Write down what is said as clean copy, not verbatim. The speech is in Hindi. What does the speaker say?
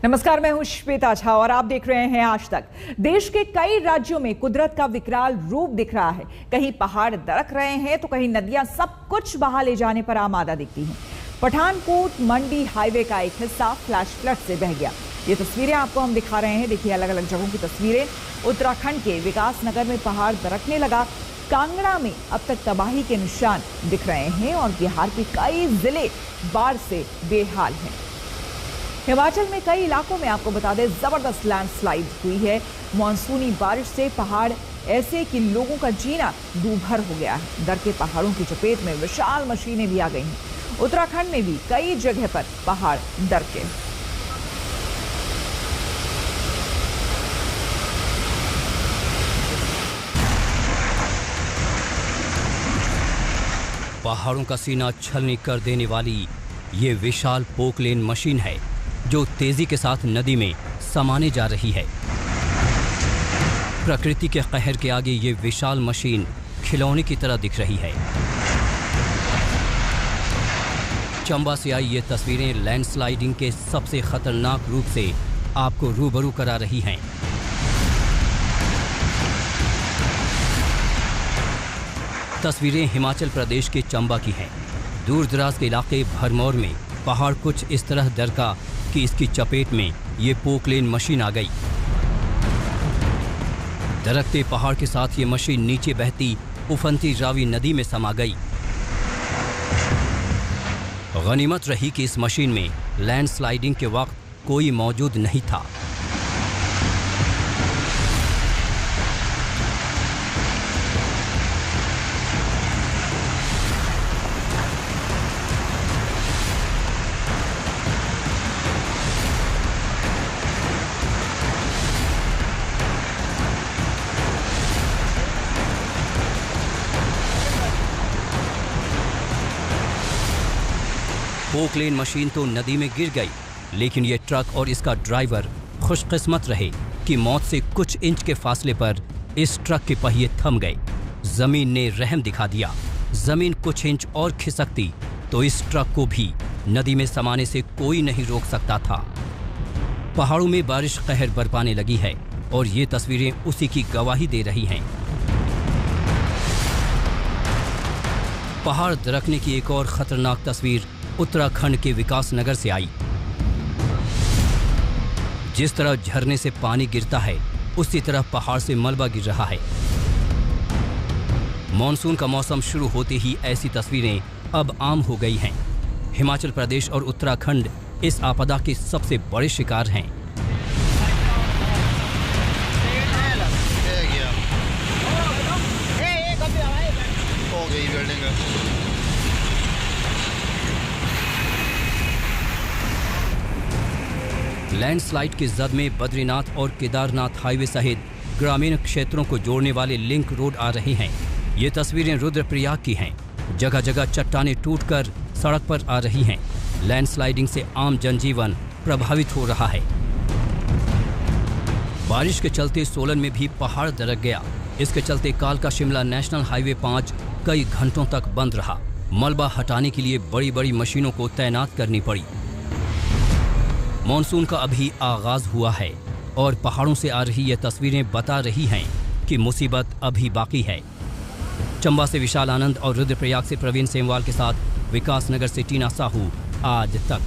नमस्कार, मैं हूं श्वेता झा और आप देख रहे हैं आज तक। देश के कई राज्यों में कुदरत का विकराल रूप दिख रहा है। कहीं पहाड़ दरक रहे हैं तो कहीं नदियां सब कुछ बहा ले जाने पर आमादा दिखती हैं। पठानकोट मंडी हाईवे का एक हिस्सा फ्लैश फ्लड से बह गया। ये तस्वीरें आपको हम दिखा रहे हैं। देखिए, अलग अलग जगहों की तस्वीरें। उत्तराखंड के विकास नगर में पहाड़ दरकने लगा। कांगड़ा में अब तक तबाही के निशान दिख रहे हैं और बिहार के कई जिले बाढ़ से बेहाल हैं। हिमाचल में कई इलाकों में आपको बता दें, जबरदस्त लैंडस्लाइड हुई है। मानसूनी बारिश से पहाड़ ऐसे कि लोगों का जीना दूभर हो गया है। दर के पहाड़ों की चपेट में विशाल मशीनें भी आ गई हैं। उत्तराखंड में भी कई जगह पर पहाड़ दरके। पहाड़ों का सीना छलनी कर देने वाली ये विशाल पोकलेन मशीन है जो तेजी के साथ नदी में समाने जा रही है। प्रकृति के कहर के आगे ये विशाल मशीन खिलौने की तरह दिख रही है। चंबा से आई ये तस्वीरें लैंडस्लाइडिंग के सबसे खतरनाक रूप से आपको रूबरू करा रही हैं। तस्वीरें हिमाचल प्रदेश के चंबा की हैं। दूर दराज के इलाके भरमौर में पहाड़ कुछ इस तरह दरका कि इसकी चपेट में ये पोकलेन मशीन आ गई। दरकते पहाड़ के साथ ये मशीन नीचे बहती उफनती रावी नदी में समा गई। गनीमत रही कि इस मशीन में लैंडस्लाइडिंग के वक्त कोई मौजूद नहीं था। पोकलेन मशीन तो नदी में गिर गई, लेकिन ये ट्रक और इसका ड्राइवर खुशकिस्मत रहे कि मौत से कुछ इंच के फासले पर इस ट्रक के पहिए थम गए। जमीन ने रहम दिखा दिया। जमीन कुछ इंच और खिसकती तो इस ट्रक को भी नदी में समाने से कोई नहीं रोक सकता था। पहाड़ों में बारिश कहर बरपाने लगी है और ये तस्वीरें उसी की गवाही दे रही हैं। पहाड़ दरकने की एक और खतरनाक तस्वीर उत्तराखंड के विकास नगर से आई। जिस तरह झरने से पानी गिरता है, उसी तरह पहाड़ से मलबा गिर रहा है। मॉनसून का मौसम शुरू होते ही ऐसी तस्वीरें अब आम हो गई हैं। हिमाचल प्रदेश और उत्तराखंड इस आपदा के सबसे बड़े शिकार हैं। लैंडस्लाइड के जद में बद्रीनाथ और केदारनाथ हाईवे सहित ग्रामीण क्षेत्रों को जोड़ने वाले लिंक रोड आ रहे हैं। ये तस्वीरें रुद्रप्रयाग की हैं। जगह जगह चट्टानें टूटकर सड़क पर आ रही हैं। लैंडस्लाइडिंग से आम जनजीवन प्रभावित हो रहा है। बारिश के चलते सोलन में भी पहाड़ दरक गया। इसके चलते कालका शिमला नेशनल हाईवे 5 कई घंटों तक बंद रहा। मलबा हटाने के लिए बड़ी बड़ी मशीनों को तैनात करनी पड़ी। मॉनसून का अभी आगाज हुआ है और पहाड़ों से आ रही ये तस्वीरें बता रही हैं कि मुसीबत अभी बाकी है। चंबा से विशाल आनंद और रुद्रप्रयाग से प्रवीण सेमवाल के साथ विकास नगर से टीना साहू, आज तक।